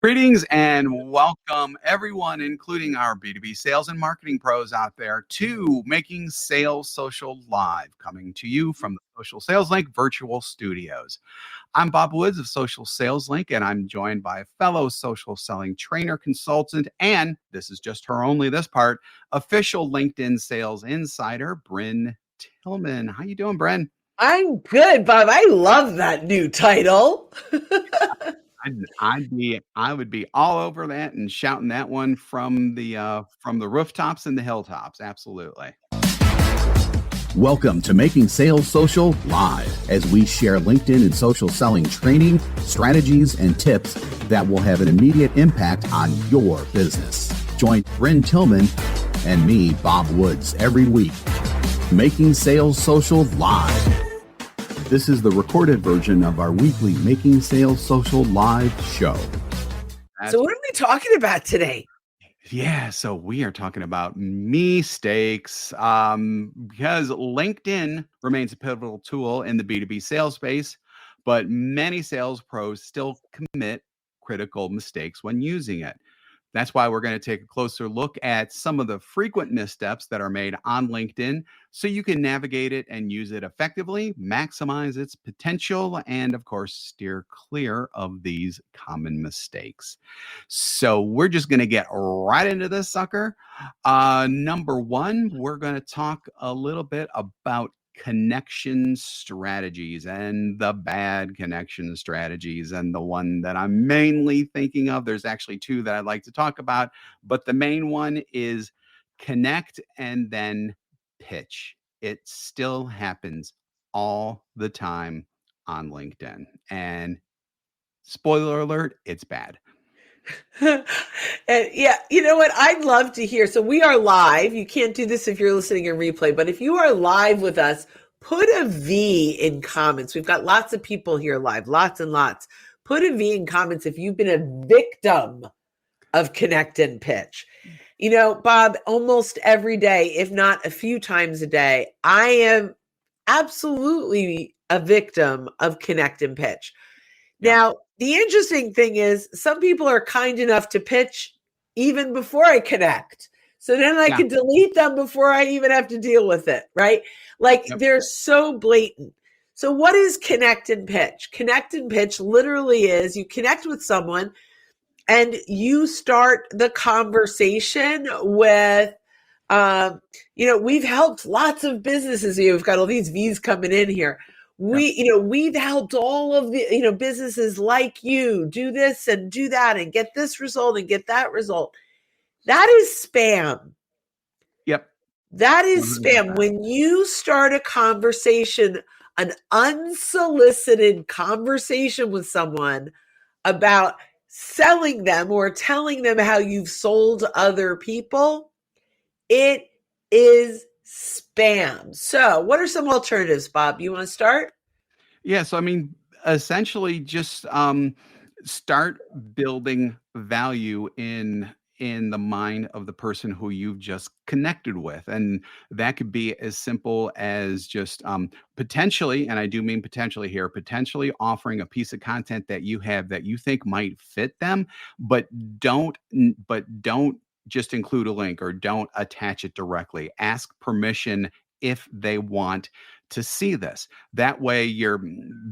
Greetings and welcome everyone, including our B2B sales and marketing pros out there, to Making Sales Social Live, coming to you from the Social Sales Link virtual studios. I'm Bob Woods of Social Sales Link, and I'm joined by a fellow social selling trainer, consultant, and this is just her only this part, official LinkedIn sales insider, Bryn Tillman. How you doing, Bryn? I'm good, Bob. I love that new title. I would be all over that and shouting that one from the rooftops and the hilltops. Absolutely. Welcome to Making Sales Social Live, as we share LinkedIn and social selling training, strategies, and tips that will have an immediate impact on your business. Join Bryn Tillman and me, Bob Woods, every week. Making Sales Social Live. This is the recorded version of our weekly Making Sales Social Live show. So what are we talking about today? Yeah, so we are talking about mistakes because LinkedIn remains a pivotal tool in the B2B sales space, but many sales pros still commit critical mistakes when using it. That's why we're going to take a closer look at some of the frequent missteps that are made on LinkedIn so you can navigate it and use it effectively, maximize its potential, and of course, steer clear of these common mistakes. So we're just going to get right into this sucker. Number one, we're going to talk a little bit about connection strategies and the bad connection strategies. And the one that I'm mainly thinking of, there's actually two that I'd like to talk about, but the main one is connect and then pitch. It still happens all the time on LinkedIn. And spoiler alert, it's bad. And yeah, you know what? I'd love to hear. So we are live. You can't do this if you're listening in replay, but if you are live with us, put a V in comments. We've got lots of people here live, lots and lots. Put a V in comments if you've been a victim of connect and pitch. You know, Bob, almost every day, if not a few times a day, I am absolutely a victim of connect and pitch. Now, the interesting thing is some people are kind enough to pitch even before I connect. So then I can delete them before I even have to deal with it, right? Like they're so blatant. So what is connect and pitch? Connect and pitch literally is you connect with someone and you start the conversation with, we've helped lots of businesses. We've got all these V's coming in here. We've helped all of the, businesses like you do this and do that and get this result and get that result. That is spam. Yep. That is spam. When you start a conversation, an unsolicited conversation with someone about selling them or telling them how you've sold other people, it is spam. So what are some alternatives, Bob? You want to start? Yeah. So, I mean, essentially just start building value in the mind of the person who you've just connected with. And that could be as simple as just potentially, and I do mean potentially here, potentially offering a piece of content that you have that you think might fit them, but don't just include a link or don't attach it directly. Ask permission if they want to see this. That way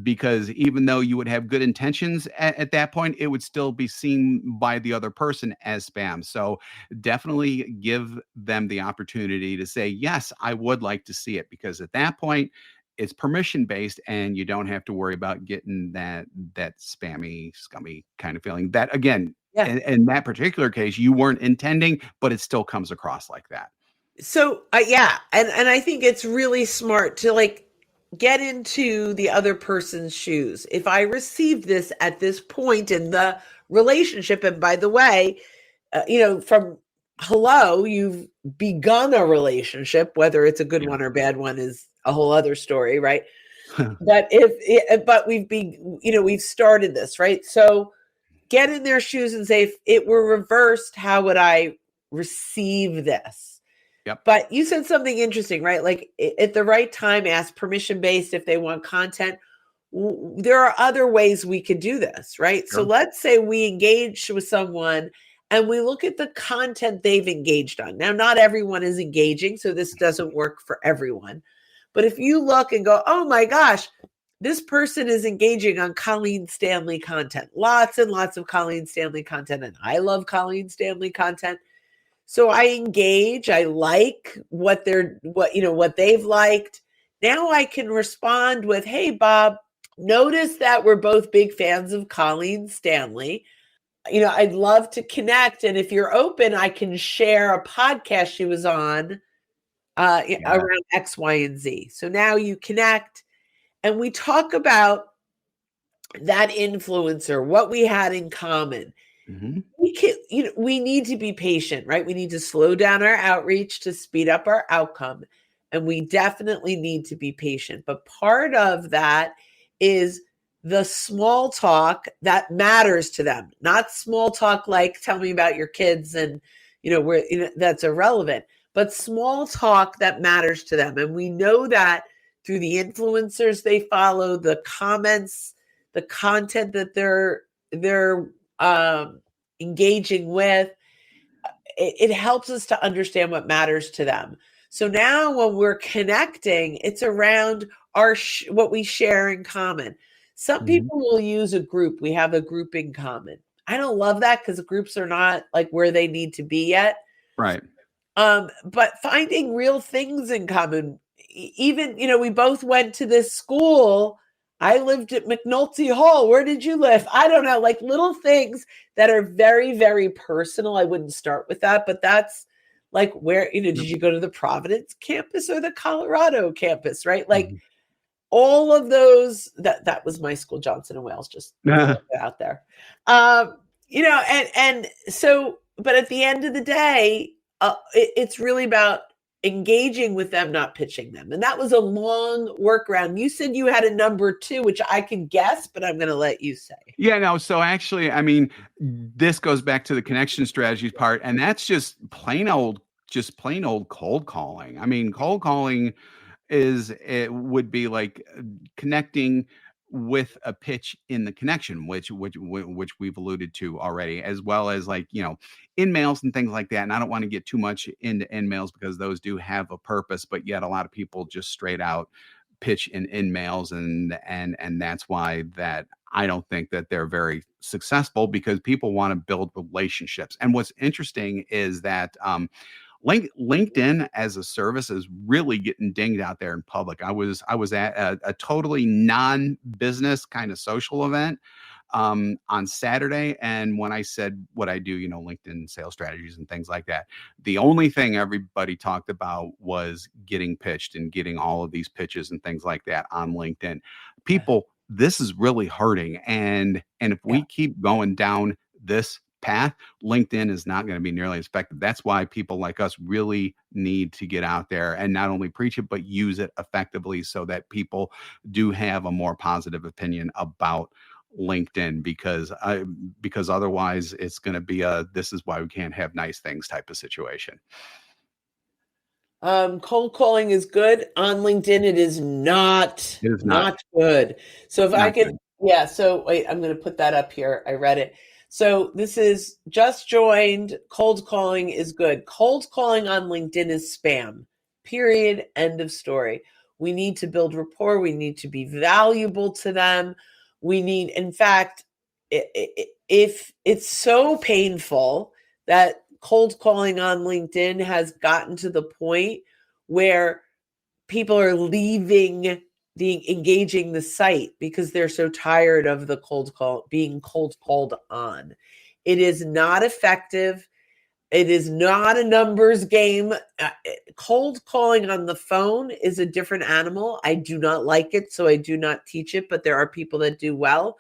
because even though you would have good intentions at that point, it would still be seen by the other person as spam. So definitely give them the opportunity to say, yes, I would like to see it, because at that point it's permission based and you don't have to worry about getting that spammy, scummy kind of feeling that, again, in that particular case, you weren't intending, but it still comes across like that. So and I think it's really smart to get into the other person's shoes. If I received this at this point in the relationship, and by the way, from hello, you've begun a relationship, whether it's a good one or bad one is a whole other story, right? But we've started this, right? So get in their shoes and say, if it were reversed, how would I receive this? Yep. But you said something interesting, right? Like at the right time, ask permission based if they want content. there are other ways we could do this, right? So Sure. let's say we engage with someone and we look at the content they've engaged on. Now, not everyone is engaging, so this doesn't work for everyone. But if you look and go, oh my gosh, this person is engaging on Colleen Stanley content, lots and lots of Colleen Stanley content, and I love Colleen Stanley content. So I engage, I like what they've liked. Now I can respond with, hey, Bob, notice that we're both big fans of Colleen Stanley. I'd love to connect. And if you're open, I can share a podcast she was on around X, Y, and Z. So now you connect and we talk about that influencer, what we had in common. Mm-hmm. We need to be patient, right? We need to slow down our outreach to speed up our outcome. And we definitely need to be patient. But part of that is the small talk that matters to them, not small talk like tell me about your kids and, that's irrelevant, but small talk that matters to them. And we know that through the influencers they follow, the comments, the content that they're engaging with, it helps us to understand what matters to them. So now when we're connecting, it's around what we share in common. Some people will use a group. We have a group in common. I don't love that because the groups are not like where they need to be yet. Right. But finding real things in common, even, we both went to this school. I lived at McNulty Hall. Where did you live? I don't know, like little things that are very, very personal. I wouldn't start with that, but that's like where, did you go to the Providence campus or the Colorado campus, right? Like all of those, that was my school, Johnson and Wales, just out there. And so, but at the end of the day, it's really about engaging with them, not pitching them. And that was a long workaround. You said you had a number 2, which I can guess, but I'm going to let you say. Yeah, no. So actually, I mean, this goes back to the connection strategies part, and that's just plain old cold calling. I mean, cold calling it would be like connecting with a pitch in the connection, which we've alluded to already, as well as like, in mails and things like that. And I don't want to get too much into in mails because those do have a purpose, but yet a lot of people just straight out pitch in mails, and that's why that I don't think that they're very successful, because people want to build relationships. And what's interesting is that LinkedIn as a service is really getting dinged out there in public. I was at a totally non-business kind of social event on Saturday, and when I said what I do, LinkedIn sales strategies and things like that, the only thing everybody talked about was getting pitched and getting all of these pitches and things like that on LinkedIn. People, this is really hurting, and if we keep going down this path, LinkedIn is not going to be nearly as effective. That's why people like us really need to get out there and not only preach it, but use it effectively so that people do have a more positive opinion about LinkedIn, because otherwise it's going to be this is why we can't have nice things type of situation. Cold calling is good on LinkedIn. It is not good. So if I could, so wait, I'm going to put that up here. I read it. So this is just joined. Cold calling is good. Cold calling on LinkedIn is spam. Period. End of story. We need to build rapport. We need to be valuable to them. We need, in fact, if it's so painful that cold calling on LinkedIn has gotten to the point where people are leaving engaging the site because they're so tired of the being cold called on. It is not effective. It is not a numbers game. Cold calling on the phone is a different animal. I do not like it, so I do not teach it, but there are people that do well.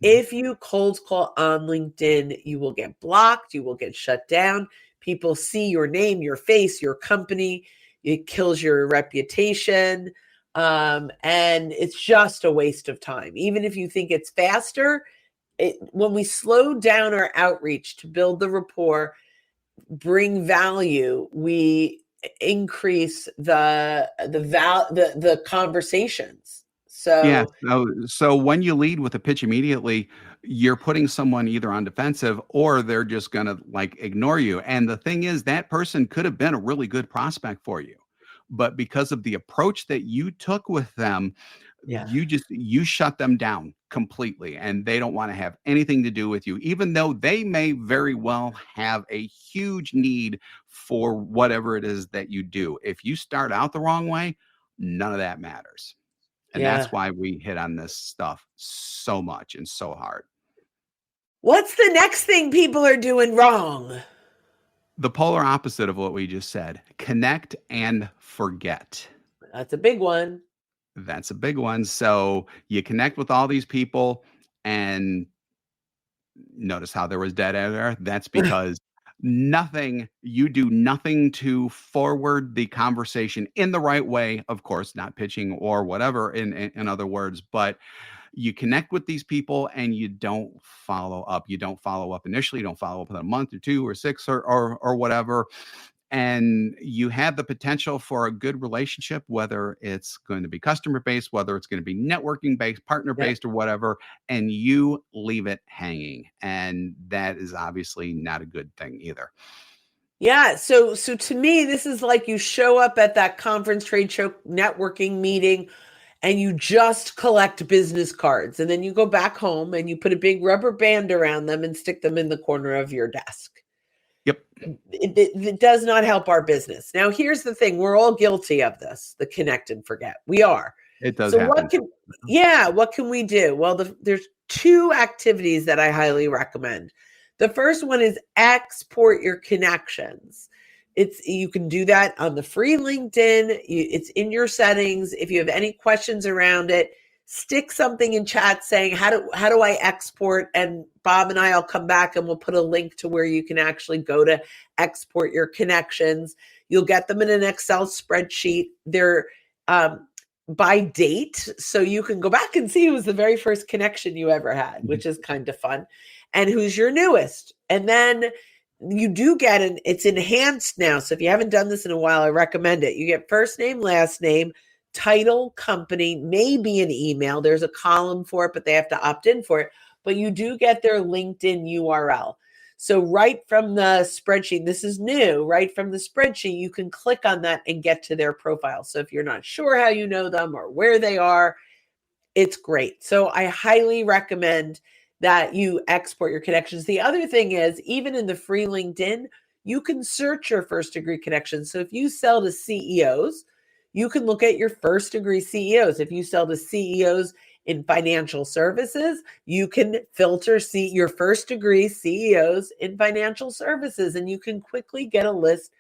If you cold call on LinkedIn, you will get blocked. You will get shut down. People see your name, your face, your company. It kills your reputation. And it's just a waste of time. Even if you think it's faster, when we slow down our outreach to build the rapport, bring value, we increase the conversations. Yeah. So So when you lead with a pitch immediately, you're putting someone either on defensive or they're just going to like ignore you. And the thing is, that person could have been a really good prospect for you. But because of the approach that you took with them, yeah. you shut them down completely, and they don't want to have anything to do with you, even though they may very well have a huge need for whatever it is that you do. If you start out the wrong way, none of that matters. And Yeah. that's why we hit on this stuff so much and so hard. What's the next thing people are doing wrong? The polar opposite of what we just said: connect and forget. That's a big one. That's a big one. So you connect with all these people, and notice how there was dead air there. That's because you do nothing to forward the conversation in the right way. Of course, not pitching or whatever in other words, but you connect with these people and you don't follow up. You don't follow up initially. You don't follow up in a month or 2 or 6 or whatever. And you have the potential for a good relationship, whether it's going to be customer based, whether it's going to be networking based, partner based, or whatever, and you leave it hanging. And that is obviously not a good thing either. Yeah. So to me, this is like you show up at that conference, trade show, networking meeting, and you just collect business cards. And then you go back home and you put a big rubber band around them and stick them in the corner of your desk. Yep. It does not help our business. Now, here's the thing. We're all guilty of this, the connect and forget. We are. It does So happen. what can we do? Well, there's 2 activities that I highly recommend. The first one is export your connections. You can do that on the free LinkedIn. It's in your settings. If you have any questions around it, stick something in chat saying, how do I export? And Bob and I'll come back and we'll put a link to where you can actually go to export your connections. You'll get them in an Excel spreadsheet. They're by date, so you can go back and see who was the very first connection you ever had, which is kind of fun, and who's your newest. And then you do get it's enhanced now. So if you haven't done this in a while, I recommend it. You get first name, last name, title, company, maybe an email. There's a column for it, but they have to opt in for it. But you do get their LinkedIn URL. So right from the spreadsheet, this is new, right from the spreadsheet, you can click on that and get to their profile. So if you're not sure how you know them or where they are, it's great. So I highly recommend that you export your connections. The other thing is, even in the free LinkedIn, you can search your first degree connections. So if you sell to CEOs, you can look at your first degree CEOs. If you sell to CEOs in financial services, you can filter your first degree CEOs in financial services, and you can quickly get a list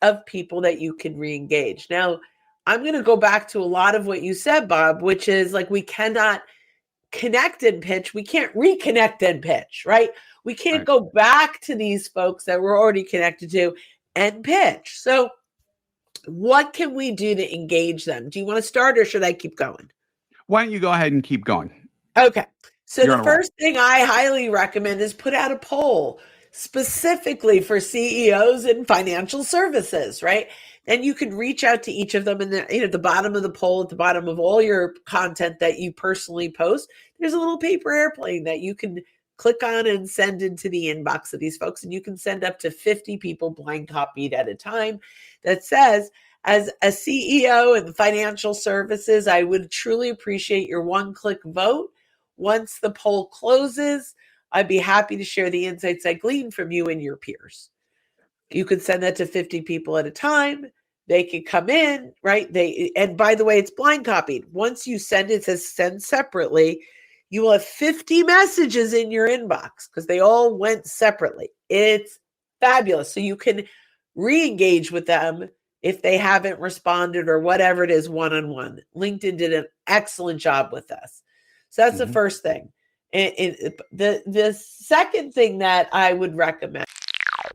of people that you can re-engage. Now, I'm going to go back to a lot of what you said, Bob, which is like we cannot connect and pitch. We can't reconnect and pitch, right? We can't go back to these folks that we're already connected to and pitch. So what can we do to engage them? Do you want to start or should I keep going? Why don't you go ahead and keep going? Okay. So You're the first thing I highly recommend is put out a poll specifically for CEOs in financial services, right? Then you can reach out to each of them, and at the bottom of the poll, at the bottom of all your content that you personally post, there's a little paper airplane that you can click on and send into the inbox of these folks. And you can send up to 50 people blind copied at a time that says, as a CEO in financial services, I would truly appreciate your one-click vote. Once the poll closes, I'd be happy to share the insights I gleaned from you and your peers. You can send that to 50 people at a time. They can come in, right? And by the way, it's blind copied. Once you send it, says send separately, you will have 50 messages in your inbox because they all went separately. It's fabulous. So you can re-engage with them if they haven't responded or whatever it is one-on-one. LinkedIn did an excellent job with this. So that's the first thing. The second thing that I would recommend.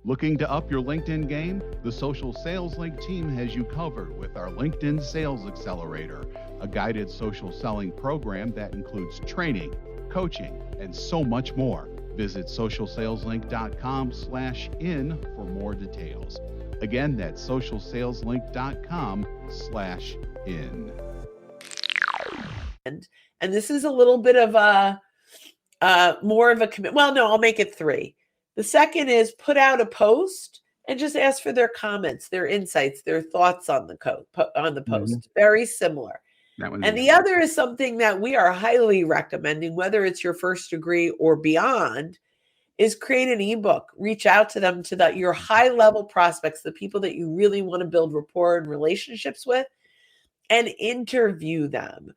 Looking to up your LinkedIn game? The Social Sales Link team has you covered with our LinkedIn Sales Accelerator, a guided social selling program that includes training, coaching, and so much more. Visit socialsaleslink.com/in for more details. Again, that's socialsaleslink.com/in. and this is a little bit of a more of a commit. Well, no, I'll make it 3. The second is put out a post and just ask for their comments, their insights, their thoughts on the post. Very similar. And the other is something that we are highly recommending, whether it's your first degree or beyond, is create an ebook. Reach out to them, to your high level prospects, the people that you really want to build rapport and relationships with, and interview them.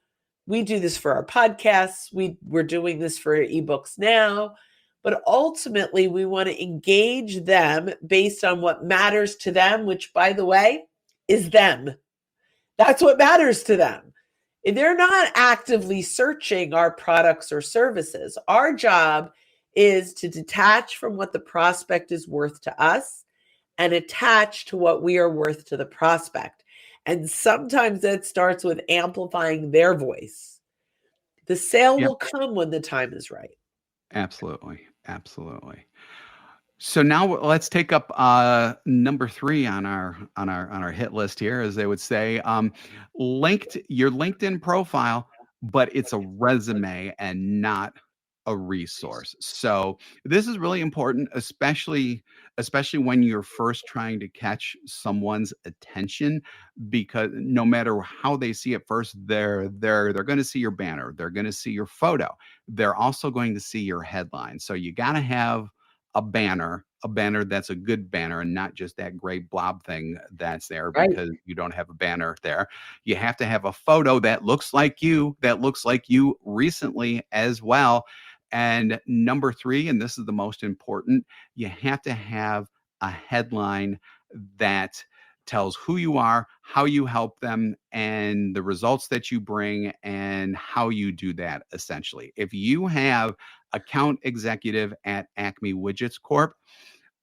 We do this for our podcasts. We're doing this for ebooks now, but ultimately we want to engage them based on what matters to them, which, by the way, is them. That's what matters to them. They're not actively searching our products or services. Our job is to detach from what the prospect is worth to us and attach to what we are worth to the prospect. And sometimes that starts with amplifying their voice. The sale will come when the time is right. Absolutely. Absolutely. So now let's take up number 3 on our hit list here, as they would say. Your LinkedIn profile, but it's a resume and not a resource. So this is really important, especially when you're first trying to catch someone's attention, because no matter how they see it first, they're going to see your banner, they're going to see your photo, they're also going to see your headline. So you got to have a banner that's a good banner and not just that gray blob thing that's there because you don't have a banner there. You have to have a photo that looks like you recently as well. And number 3, and this is the most important, you have to have a headline that tells who you are, how you help them, and the results that you bring and how you do that, essentially. If you have account executive at Acme Widgets Corp,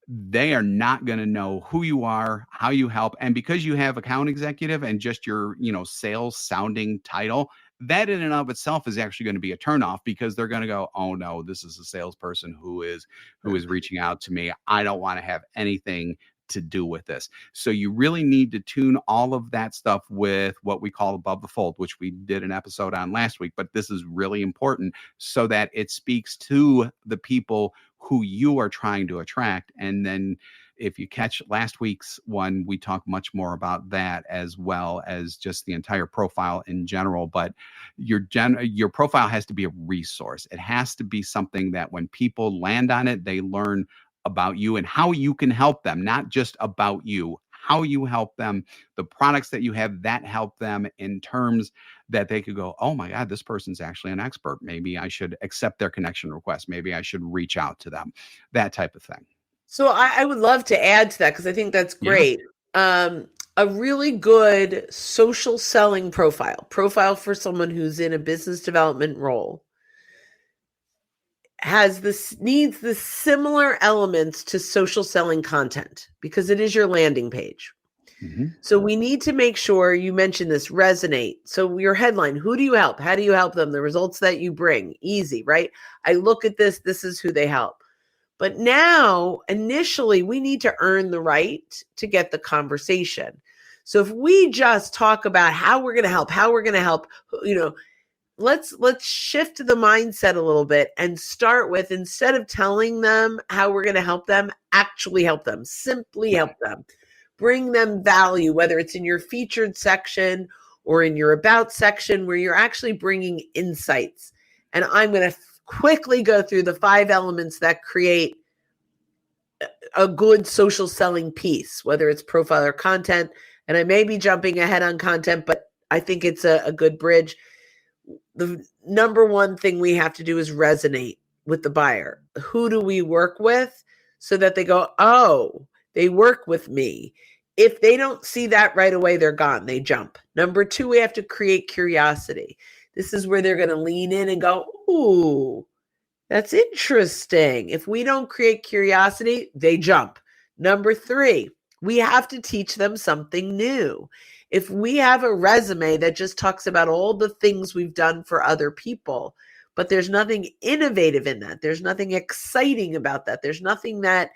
they are not going to know who you are, how you help. And because you have account executive and just your, sales sounding title, that in and of itself is actually going to be a turnoff, because they're going to go, oh no, this is a salesperson who is reaching out to me. I don't want to have anything to do with this. So you really need to tune all of that stuff with what we call above the fold, which we did an episode on last week, but this is really important so that it speaks to the people who you are trying to attract. And then if you catch last week's one, we talk much more about that, as well as just the entire profile in general. But your profile has to be a resource. It has to be something that when people land on it, they learn about you and how you can help them, not just about you, how you help them, the products that you have that help them in terms that they could go, oh my God, this person's actually an expert. Maybe I should accept their connection request. Maybe I should reach out to them, that type of thing. So I would love to add to that, because I think that's great. Yeah. A really good social selling profile for someone who's in a business development role needs the similar elements to social selling content, because it is your landing page. Mm-hmm. So we need to make sure, you mentioned this, resonate. So your headline, who do you help? How do you help them? The results that you bring, easy, right? I look at this is who they help. But now, initially, we need to earn the right to get the conversation. So if we just talk about how we're going to help, let's shift the mindset a little bit and start with, instead of telling them how we're going to help them, actually help them, simply help them, bring them value, whether it's in your featured section or in your about section, where you're actually bringing insights. And I'm going to quickly go through the 5 elements that create a good social selling piece, whether it's profile or content. And I may be jumping ahead on content, but I think it's a good bridge. The number one thing we have to do is resonate with the buyer. Who do we work with, so that they go, oh, they work with me. If they don't see that right away, they're gone. They jump. Number 2, we have to create curiosity. This is where they're going to lean in and go, ooh, that's interesting. If we don't create curiosity, they jump. Number 3, we have to teach them something new. If we have a resume that just talks about all the things we've done for other people, but there's nothing innovative in that, there's nothing exciting about that, there's nothing that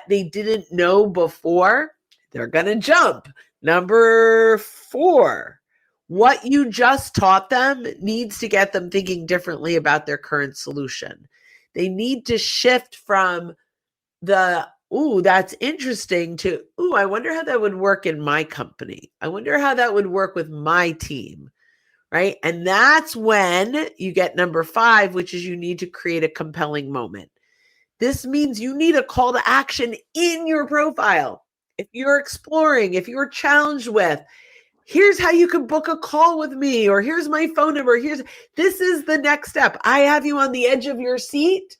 they didn't know before, they're going to jump. Number 4, What you just taught them needs to get them thinking differently about their current solution. They need to shift from the, ooh, that's interesting, to, ooh, I wonder how that would work in my company. I wonder how that would work with my team, right? And that's when you get number 5, which is you need to create a compelling moment. This means you need a call to action in your profile. If you're exploring, if you're challenged with, here's how you can book a call with me, or here's my phone number, this is the next step. I have you on the edge of your seat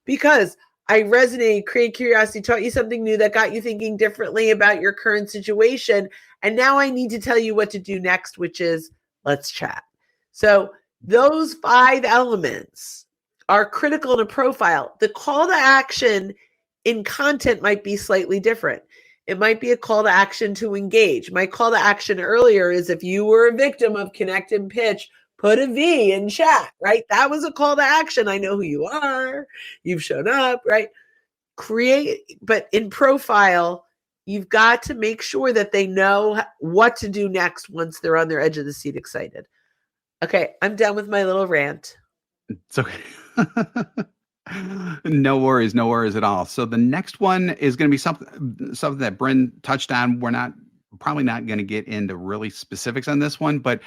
because I resonated, created curiosity, taught you something new that got you thinking differently about your current situation. And now I need to tell you what to do next, which is let's chat. So those 5 elements are critical in a profile. The call to action in content might be slightly different. It might be a call to action to engage. My call to action earlier is if you were a victim of Connect and Pitch, put a V in chat, right? That was a call to action. I know who you are. You've shown up, right? But in profile, you've got to make sure that they know what to do next once they're on their edge of the seat excited. Okay, I'm done with my little rant. It's okay. No worries at all. So the next one is going to be something that Bryn touched on. We're probably not going to get into really specifics on this one, but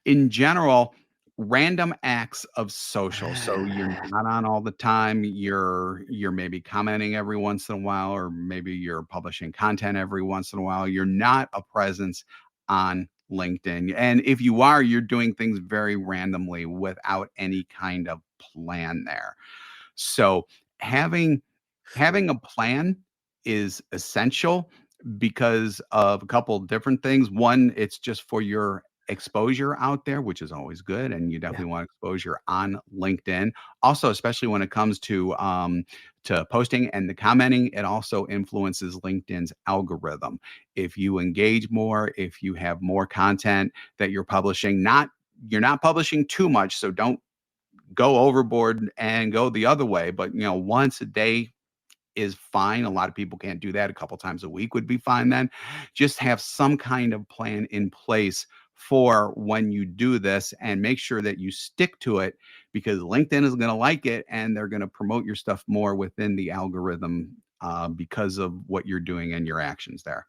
in general, random acts of social. So you're not on all the time. You're maybe commenting every once in a while, or maybe you're publishing content every once in a while. You're not a presence on LinkedIn. And if you are, you're doing things very randomly without any kind of plan there. So having a plan is essential because of a couple of different things. One, it's just for your exposure out there, which is always good, and you definitely want exposure on LinkedIn. Also, especially when it comes to posting and the commenting, it also influences LinkedIn's algorithm. If you engage more, if you have more content that you're publishing, you're not publishing too much, so don't go overboard and go the other way. But once a day is fine. A lot of people can't do that. A couple times a week would be fine. Then just have some kind of plan in place for when you do this, and make sure that you stick to it, because LinkedIn is going to like it and they're going to promote your stuff more within the algorithm because of what you're doing and your actions there.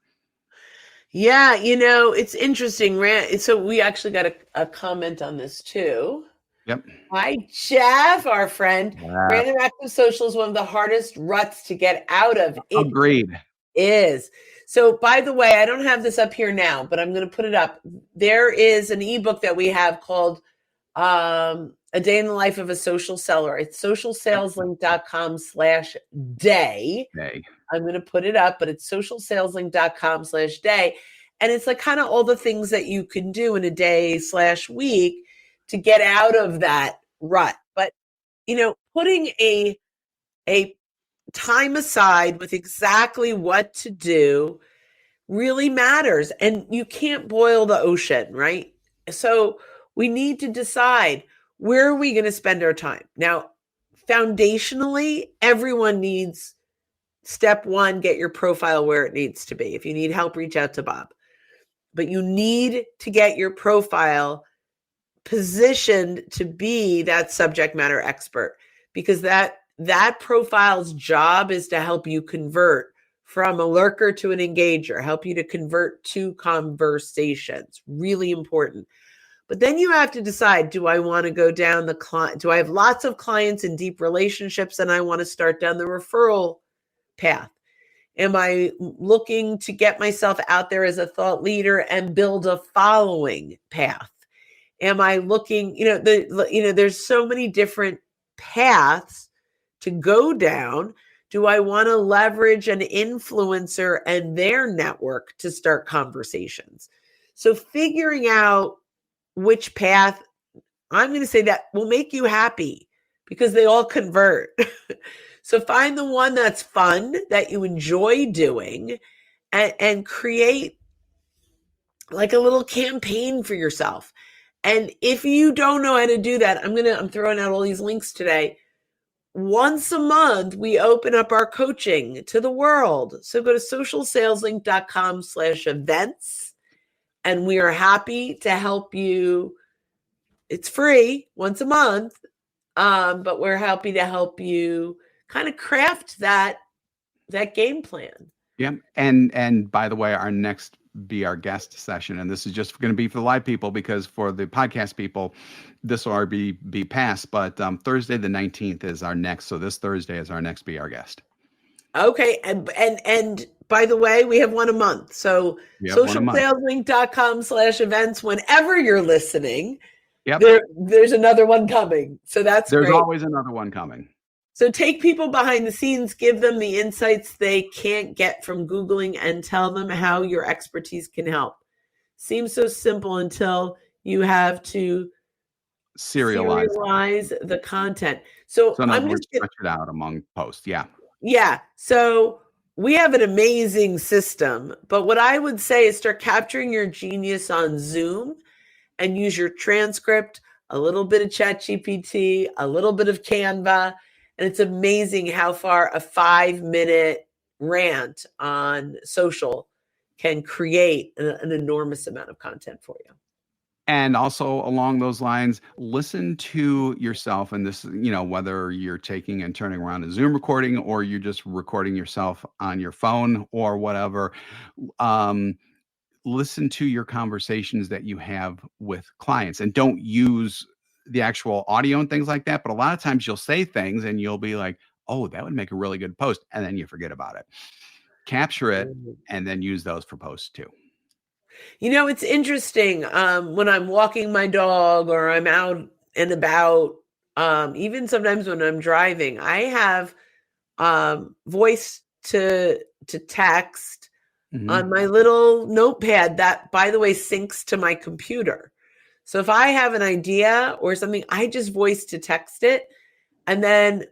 Yeah, it's interesting. So we actually got a comment on this too. Yep. Hi, Jeff, our friend. Yeah. Random active social is one of the hardest ruts to get out of. Agreed. Is. So, by the way, I don't have this up here now, but I'm going to put it up. There is an ebook that we have called A Day in the Life of a Social Seller. It's socialsaleslink.com/day. I'm going to put it up, but it's socialsaleslink.com/day. And it's like kind of all the things that you can do in a day/week to get out of that rut. But, putting a time aside with exactly what to do really matters. And you can't boil the ocean, right? So we need to decide, where are we going to spend our time? Now, foundationally, everyone needs step 1, get your profile where it needs to be. If you need help, reach out to Bob. But you need to get your profile positioned to be that subject matter expert, because that profile's job is to help you convert from a lurker to an engager, help you to convert to conversations. Really important. But then you have to decide, do I want to go down the client? Do I have lots of clients and deep relationships and I want to start down the referral path? Am I looking to get myself out there as a thought leader and build a following path? Am I looking, there's so many different paths to go down. Do I want to leverage an influencer and their network to start conversations? So figuring out which path, I'm going to say, that will make you happy, because they all convert. So find the one that's fun, that you enjoy doing, and create like a little campaign for yourself. And if you don't know how to do that, I'm throwing out all these links today. Once a month, we open up our coaching to the world. So go to socialsaleslink.com/events and we are happy to help you. It's free once a month, but we're happy to help you kind of craft that game plan. Yeah. And by the way, our next Be Our Guest session, and this is just going to be for the live people, because for the podcast people, this will already be past. But Thursday the 19th is our next. So this Thursday is our next Be Our Guest. Okay. And by the way, we have one a month. So socialsaleslink.com/events, whenever you're listening, there's another one coming. So there's great. Always another one coming. So take people behind the scenes, give them the insights they can't get from Googling, and tell them how your expertise can help. Seems so simple until you have to serialize the content. So I'm just stretch it out among posts. Yeah. Yeah. So we have an amazing system, but what I would say is start capturing your genius on Zoom and use your transcript, a little bit of ChatGPT, a little bit of Canva. And it's amazing how far a 5-minute rant on social can create an enormous amount of content for you. And also along those lines, listen to yourself. And this, whether you're taking and turning around a Zoom recording or you're just recording yourself on your phone or whatever, listen to your conversations that you have with clients, and don't use the actual audio and things like that. But a lot of times you'll say things and you'll be like, oh, that would make a really good post. And then you forget about it. Capture it and then use those for posts too. It's interesting. When I'm walking my dog or I'm out and about, even sometimes when I'm driving, I have voice to text on my little notepad that, by the way, syncs to my computer. So if I have an idea or something, I just voice to text it. And then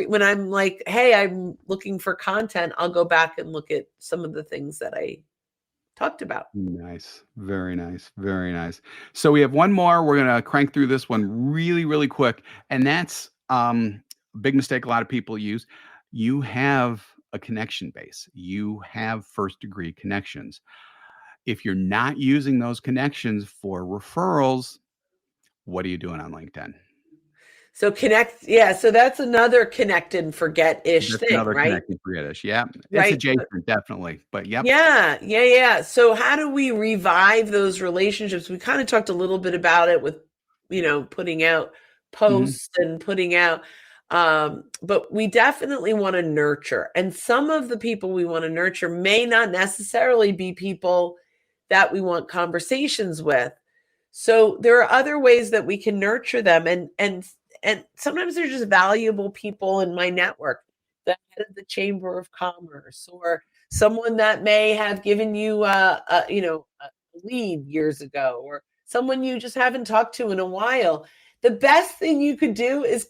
when I'm like, hey, I'm looking for content, I'll go back and look at some of the things that I talked about. Nice. Very nice. Very nice. So we have one more. We're going to crank through this one really, really quick. And that's a big mistake a lot of people use. You have a connection base. You have first-degree connections. If you're not using those connections for referrals, what are you doing on LinkedIn? So so that's another connect and forget-ish thing, another right? Connect and forget-ish, yeah. It's adjacent, definitely, but yep. Yeah. So how do we revive those relationships? We kind of talked a little bit about it with, putting out posts and putting out, but we definitely want to nurture. And some of the people we want to nurture may not necessarily be people that we want conversations with. So there are other ways that we can nurture them. And sometimes they're just valuable people in my network, the head of the Chamber of Commerce, or someone that may have given you a lead years ago, or someone you just haven't talked to in a while. The best thing you could do is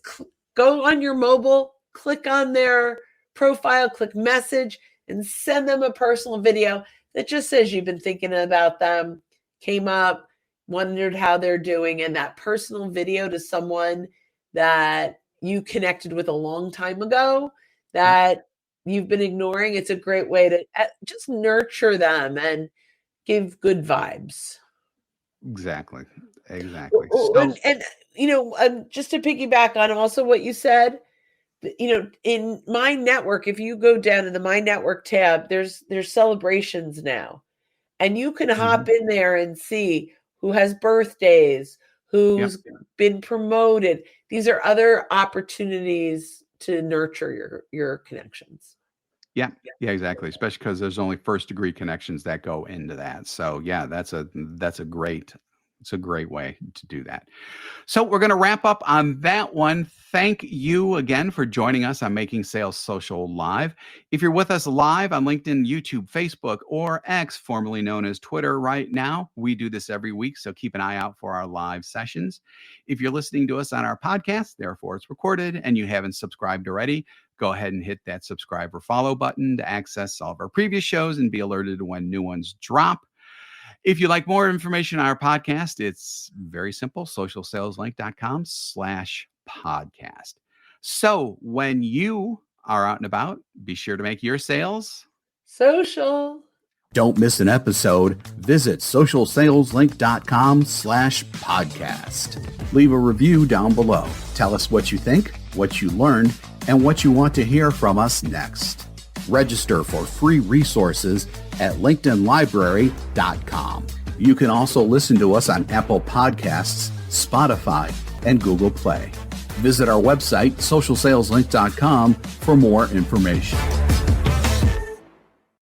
go on your mobile, click on their profile, click message, and send them a personal video that just says you've been thinking about them, came up, wondered how they're doing, and that personal video to someone that you connected with a long time ago that you've been ignoring. It's a great way to just nurture them and give good vibes. Exactly. And just to piggyback on also what you said, in my network, if you go down to the My Network tab, there's celebrations now, and you can hop in there and see who has birthdays, who's been promoted. These are other opportunities to nurture your connections. Yeah, exactly. Especially because there's only first-degree connections that go into that. So yeah, that's a great way to do that. So we're going to wrap up on that one. Thank you again for joining us on Making Sales Social Live. If you're with us live on LinkedIn, YouTube, Facebook, or X, formerly known as Twitter right now, we do this every week, so keep an eye out for our live sessions. If you're listening to us on our podcast, therefore it's recorded, and you haven't subscribed already, go ahead and hit that subscribe or follow button to access all of our previous shows and be alerted when new ones drop. If you'd like more information on our podcast, it's very simple, socialsaleslink.com/podcast. So when you are out and about, be sure to make your sales social. Don't miss an episode. Visit socialsaleslink.com/podcast. Leave a review down below. Tell us what you think, what you learned, and what you want to hear from us next. Register for free resources at linkedinlibrary.com. You can also listen to us on Apple Podcasts, Spotify, and Google Play. Visit our website, socialsaleslink.com, for more information.